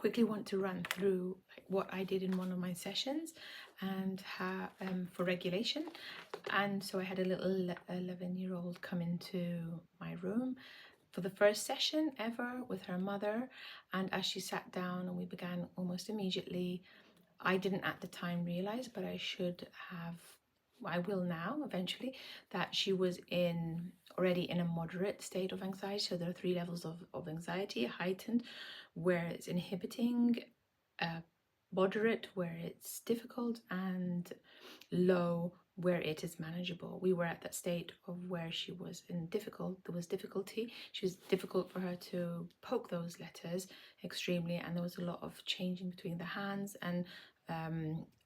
quickly want to run through what I did in one of my sessions and how for regulation. And so I had a little 11-year-old come into my room for the first session ever with her mother, and as she sat down and we began almost immediately, I didn't at the time realize, but I will now eventually, that she was already in a moderate state of anxiety. So there are 3 levels of anxiety: heightened, where it's inhibiting, moderate, where it's difficult, and low, where it is manageable. We were at that state of where she was there was difficulty. She was difficult for her to poke those letters extremely, and there was a lot of changing between the hands, and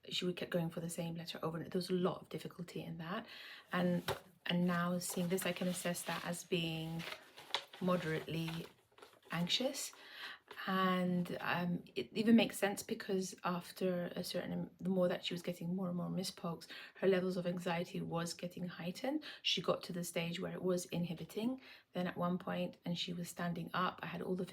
she would keep going for the same letter over, and there was a lot of difficulty in that. And now seeing this, I can assess that as being moderately anxious. And it even makes sense because after the more that she was getting more and more mispokes, her levels of anxiety was getting heightened. She got to the stage where it was inhibiting then at one point, and she was standing up. I had all the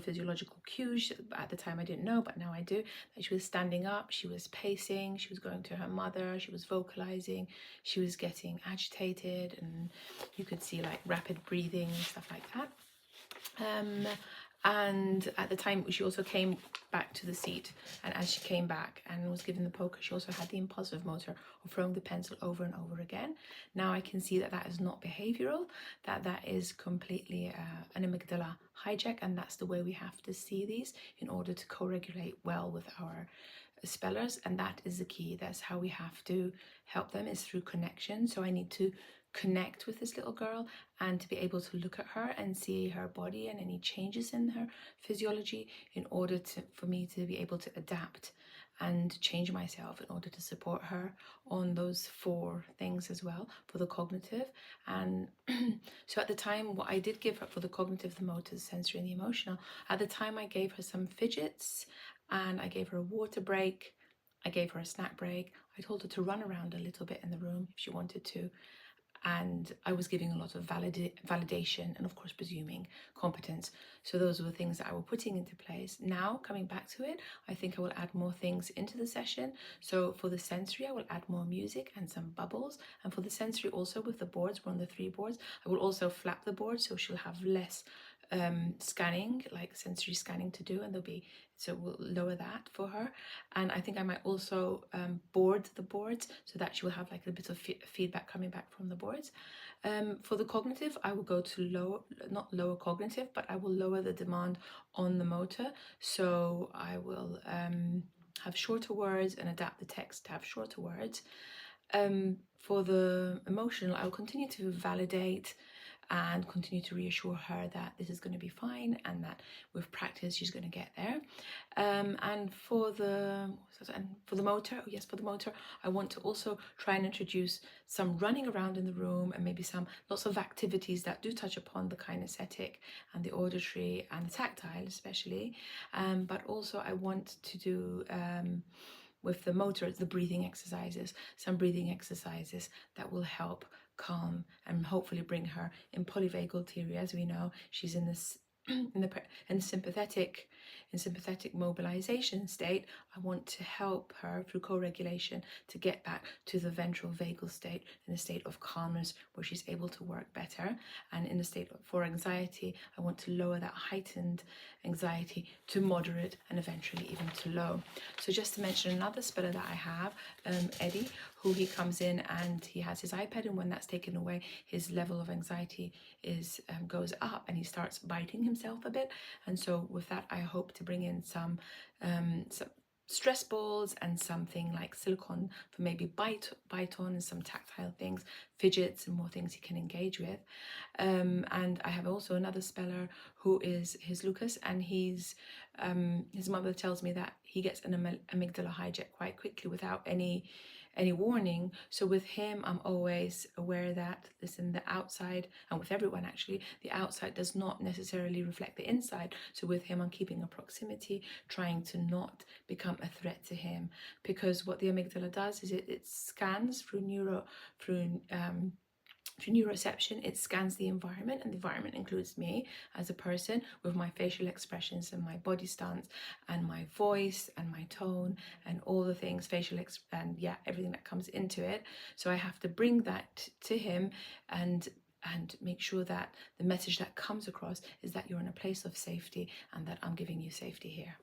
physiological cues. At the time I didn't know, but now I do, that she was standing up, she was pacing, she was going to her mother, she was vocalizing, she was getting agitated, and you could see like rapid breathing and stuff like that. And at the time she also came back to the seat, and as she came back and was given the poker, she also had the impulsive motor of throwing the pencil over and over again. Now I can see that that is not behavioral, that is completely an amygdala hijack, and that's the way we have to see these in order to co-regulate well with our spellers. And that is the key. That's how we have to help them, is through connection. So I need to connect with this little girl and to be able to look at her and see her body and any changes in her physiology in order for me to be able to adapt and change myself in order to support her on those 4 things as well for the cognitive. And so at the time, what I did give her for the cognitive, the motor, the sensory, and the emotional, at the time I gave her some fidgets, and I gave her a water break, I gave her a snack break, I told her to run around a little bit in the room if she wanted to, and I was giving a lot of validation and of course presuming competence. So those were the things that I were putting into place. Now coming back to it, I think I will add more things into the session. So for the sensory, I will add more music and some bubbles, and for the sensory also with the boards, we're on the 3 boards, I will also flap the board so she'll have less scanning, like sensory scanning to do, and so we'll lower that for her. And I think I might also board the boards so that she will have like a bit of feedback coming back from the boards. For the cognitive, I will go to not lower cognitive, but I will lower the demand on the motor. So I will have shorter words and adapt the text to have shorter words. For the emotional, I will continue to validate and continue to reassure her that this is going to be fine and that with practice she's going to get there. And for the motor, for the motor, I want to also try and introduce some running around in the room and maybe lots of activities that do touch upon the kinesthetic and the auditory and the tactile especially. But also I want to do with the motor, the breathing exercises, some breathing exercises that will help calm and hopefully bring her in polyvagal theory. As we know, she's in this in sympathetic mobilization state. I want to help her through co-regulation to get back to the ventral vagal state, in a state of calmness where she's able to work better. And in a state for anxiety, I want to lower that heightened anxiety to moderate and eventually even to low. So just to mention another speller that I have, Eddie, who he comes in and he has his iPad, and when that's taken away, his level of anxiety goes up and he starts biting himself a bit. And so with that, I hope to bring in some stress balls and something like silicone for maybe bite on, and some tactile things, fidgets, and more things he can engage with. And I have also another speller who is his Lucas, and his mother tells me that he gets an amygdala hijack quite quickly without any warning. So with him, I'm always aware that, listen, the outside, and with everyone actually, the outside does not necessarily reflect the inside. So with him, I'm keeping a proximity, trying to not become a threat to him, because what the amygdala does is it scans through Through neuroception, it scans the environment, and the environment includes me as a person with my facial expressions and my body stance and my voice and my tone and all the things, and yeah, everything that comes into it. So I have to bring that to him and make sure that the message that comes across is that you're in a place of safety and that I'm giving you safety here.